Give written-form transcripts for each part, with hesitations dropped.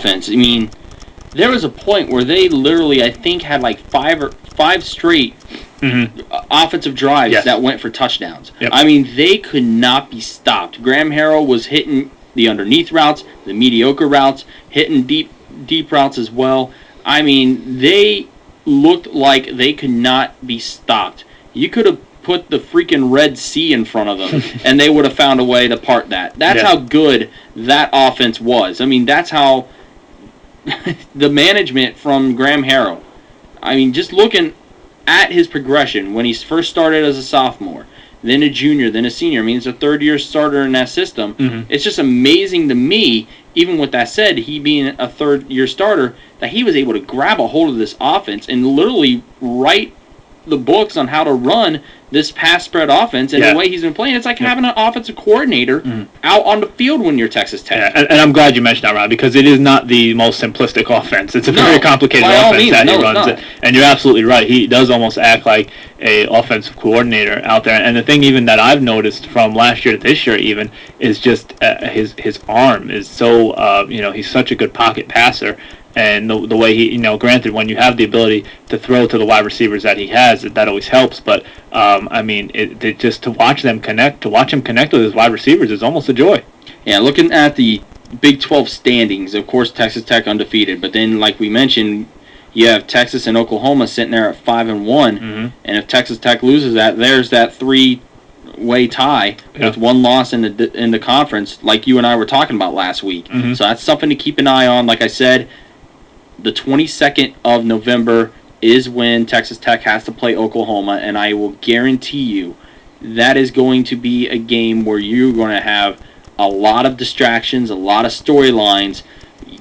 offense, I mean, there was a point where they literally, I think, had like five straight offensive drives that went for touchdowns. Yep. I mean, they could not be stopped. Graham Harrell was hitting the underneath routes, the mediocre routes, hitting deep routes as well. I mean, they looked like they could not be stopped. You could have put the freaking Red Sea in front of them, and they would have found a way to part that. That's how good that offense was. I mean, that's how the management from Graham Harrell. I mean, just looking at his progression when he first started as a sophomore, then a junior, then a senior. I mean, he's a third-year starter in that system. It's just amazing to me, even with that said, he being a third-year starter, that he was able to grab a hold of this offense and literally write the books on how to run this pass spread offense and the way he's been playing. It's like having an offensive coordinator out on the field when you're Texas Tech. Yeah, and I'm glad you mentioned that, Rob, because it is not the most simplistic offense. It's a very complicated offense that he runs. And you're absolutely right. He does almost act like a offensive coordinator out there. And the thing even that I've noticed from last year to this year even is just his arm is so, he's such a good pocket passer. And the way he, granted, when you have the ability to throw to the wide receivers that he has, that always helps. But, just to watch him connect with his wide receivers is almost a joy. Yeah, looking at the Big 12 standings, of course, Texas Tech undefeated. But then, like we mentioned, you have Texas and Oklahoma sitting there at 5-1. And if Texas Tech loses that, there's that three-way tie with one loss in the conference, like you and I were talking about last week. So that's something to keep an eye on. Like I said, the 22nd of November is when Texas Tech has to play Oklahoma, and I will guarantee you that is going to be a game where you're going to have a lot of distractions, a lot of storylines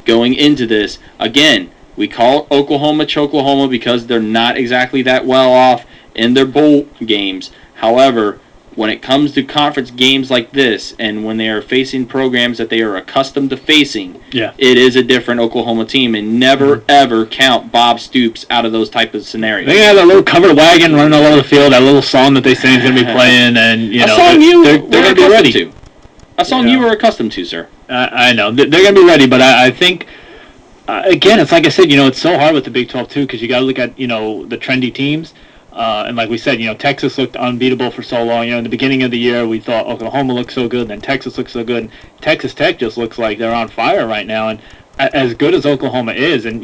going into this. Again, we call Oklahoma Choklahoma because they're not exactly that well off in their bowl games. However, when it comes to conference games like this, and when they are facing programs that they are accustomed to facing, it is a different Oklahoma team, and never, ever count Bob Stoops out of those type of scenarios. They have that little covered wagon running all over the field, that little song that they say is going to be playing, and, a song they're going to be ready to. A song you were accustomed to, sir. I know. They're going to be ready, but I think, again, it's like I said, it's so hard with the Big 12, too, because you got to look at, the trendy teams. And like we said, Texas looked unbeatable for so long. In the beginning of the year, we thought Oklahoma looked so good, then Texas looked so good. And Texas Tech just looks like they're on fire right now. And as good as Oklahoma is, and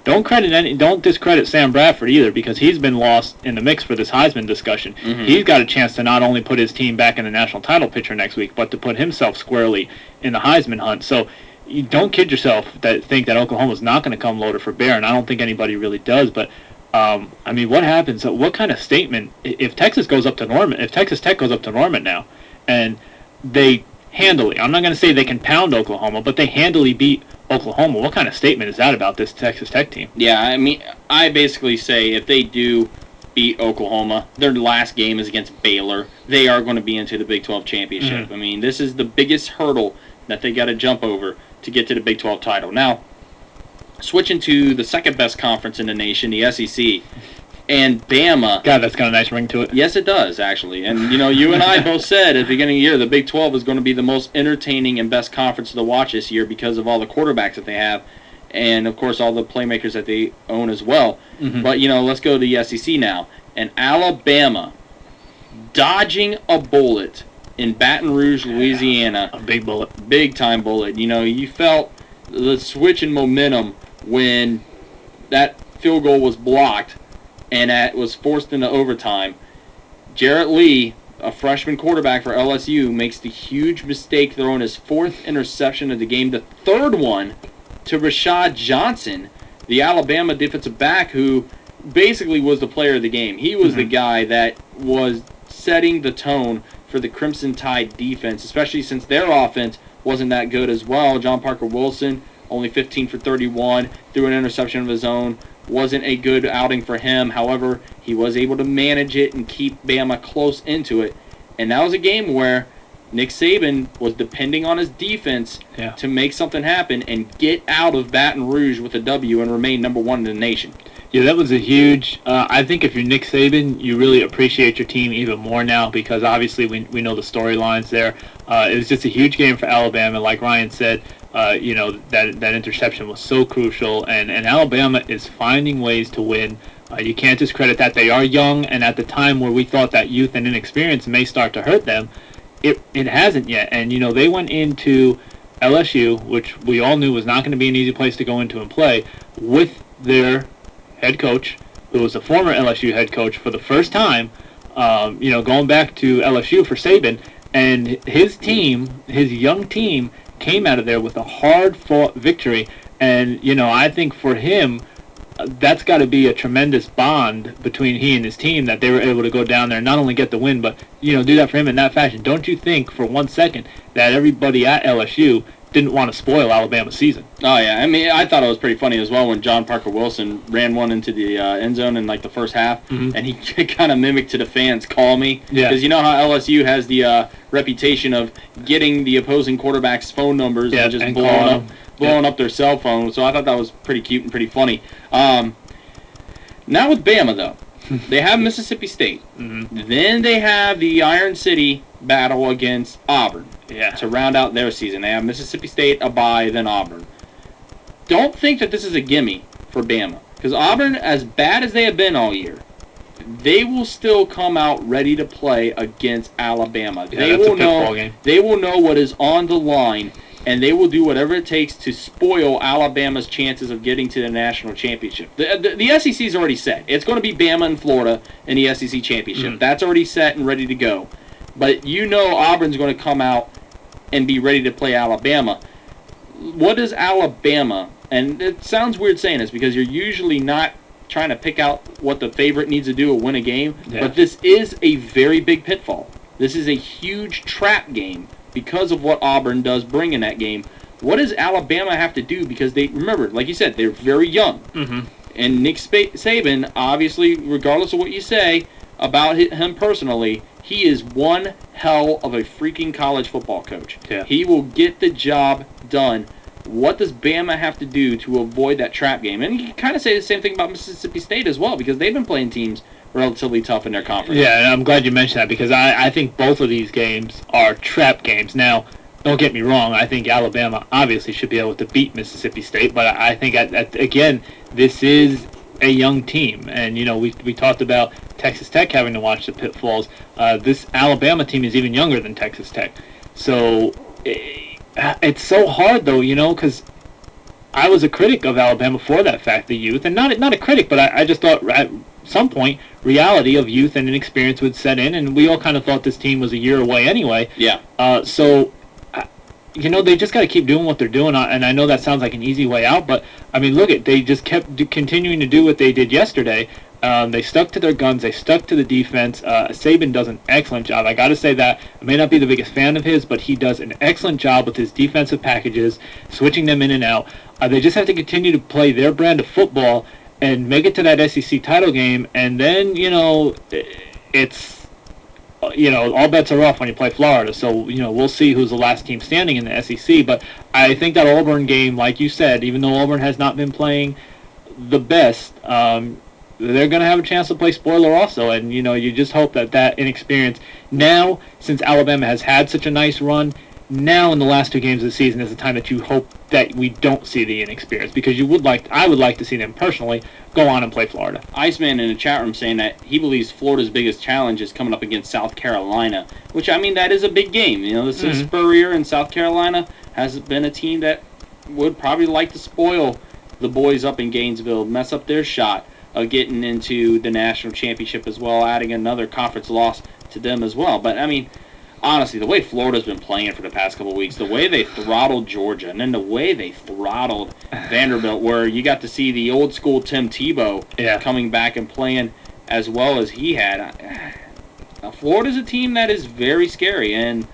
don't discredit Sam Bradford either, because he's been lost in the mix for this Heisman discussion. He's got a chance to not only put his team back in the national title picture next week, but to put himself squarely in the Heisman hunt. So you don't kid yourself that think that Oklahoma's not going to come loaded for bear, and I don't think anybody really does. But what happens? What kind of statement if Texas goes up to Norman? If Texas Tech goes up to Norman now, and they handily, I'm not going to say they can pound Oklahoma, but they handily beat Oklahoma. What kind of statement is that about this Texas Tech team? Yeah, I basically say if they do beat Oklahoma, their last game is against Baylor. They are going to be into the Big 12 championship. This is the biggest hurdle that they got to jump over to get to the Big 12 title. Now, switching to the second best conference in the nation, the SEC, and Bama. God, that's got a nice ring to it. Yes, it does, actually. And, you and I both said at the beginning of the year the Big 12 is going to be the most entertaining and best conference to watch this year because of all the quarterbacks that they have and, of course, all the playmakers that they own as well. But, let's go to the SEC now. And Alabama dodging a bullet in Baton Rouge, Louisiana. A big bullet. Big-time bullet. You felt the switch in momentum when that field goal was blocked and it was forced into overtime. Jarrett Lee, a freshman quarterback for LSU, makes the huge mistake throwing his fourth interception of the game, the third one to Rashad Johnson, the Alabama defensive back who basically was the player of the game. He was the guy that was setting the tone for the Crimson Tide defense, especially since their offense wasn't that good as well. John Parker Wilson, only 15 for 31, threw an interception of his own. Wasn't a good outing for him. However, he was able to manage it and keep Bama close into it. And that was a game where Nick Saban was depending on his defense to make something happen and get out of Baton Rouge with a W and remain number one in the nation. Yeah, that was a huge... I think if you're Nick Saban, you really appreciate your team even more now because obviously we know the storylines there. It was just a huge game for Alabama. Like Ryan said, that interception was so crucial, and Alabama is finding ways to win. You can't discredit that. They are young, and at the time where we thought that youth and inexperience may start to hurt them, it hasn't yet. And, they went into LSU, which we all knew was not going to be an easy place to go into and play, with their head coach, who was a former LSU head coach for the first time, going back to LSU for Saban, and his team, his young team, came out of there with a hard-fought victory. And, I think for him, that's got to be a tremendous bond between he and his team, that they were able to go down there and not only get the win, but, do that for him in that fashion. Don't you think for 1 second that everybody at LSU didn't want to spoil Alabama's season? Oh, yeah. I mean, I thought it was pretty funny as well when John Parker Wilson ran one into the end zone in, the first half, and he kind of mimicked to the fans, "Call me." Yeah. Because you know how LSU has the reputation of getting the opposing quarterback's phone numbers and just blowing up their cell phone. So I thought that was pretty cute and pretty funny. Now with Bama, though, they have Mississippi State. Then they have the Iron City battle against Auburn to round out their season. They have Mississippi State, a bye, then Auburn. Don't think that this is a gimme for Bama, because Auburn, as bad as they have been all year, they will still come out ready to play against Alabama. Yeah, that's a pitfall game. They will know what is on the line, and they will do whatever it takes to spoil Alabama's chances of getting to the national championship. The SEC's already set. It's going to be Bama and Florida in the SEC championship. That's already set and ready to go. But Auburn's going to come out and be ready to play Alabama. What does Alabama, and it sounds weird saying this because you're usually not trying to pick out what the favorite needs to do to win a game, but this is a very big pitfall. This is a huge trap game because of what Auburn does bring in that game. What does Alabama have to do? Because remember, like you said, they're very young. And Nick Saban, obviously, regardless of what you say about him personally, he is one hell of a freaking college football coach. Yeah. He will get the job done. What does Bama have to do to avoid that trap game? And you can kind of say the same thing about Mississippi State as well, because they've been playing teams relatively tough in their conference. Yeah, and I'm glad you mentioned that, because I think both of these games are trap games. Now, don't get me wrong, I think Alabama obviously should be able to beat Mississippi State, but I think, again, this is a young team. And, we talked about Texas Tech having to watch the pitfalls. This Alabama team is even younger than Texas Tech. So it's so hard, though, because I was a critic of Alabama for that fact, the youth. And not a critic, but I just thought at some point reality of youth and inexperience would set in, and we all kind of thought this team was a year away anyway. Yeah. They just got to keep doing what they're doing, and I know that sounds like an easy way out, but, I mean, look, they just kept continuing to do what they did yesterday. They stuck to their guns. They stuck to the defense. Saban does an excellent job. I got to say that. I may not be the biggest fan of his, but he does an excellent job with his defensive packages, switching them in and out. They just have to continue to play their brand of football and make it to that SEC title game, and then, it's... all bets are off when you play Florida. So, we'll see who's the last team standing in the SEC. But I think that Auburn game, like you said, even though Auburn has not been playing the best, they're going to have a chance to play spoiler also. And, you just hope that inexperience. Now, since Alabama has had such a nice run, now in the last two games of the season is the time that you hope that we don't see the inexperience, because I would like to see them personally go on and play Florida. Iceman in the chat room saying that he believes Florida's biggest challenge is coming up against South Carolina, which, I mean, that is a big game. This is Spurrier, and South Carolina has been a team that would probably like to spoil the boys up in Gainesville, mess up their shot of getting into the national championship as well, adding another conference loss to them as well. But, I mean, honestly, the way Florida's been playing for the past couple of weeks, the way they throttled Georgia, and then the way they throttled Vanderbilt, where you got to see the old school Tim Tebow coming back and playing as well as he had. Florida's a team that is very scary, and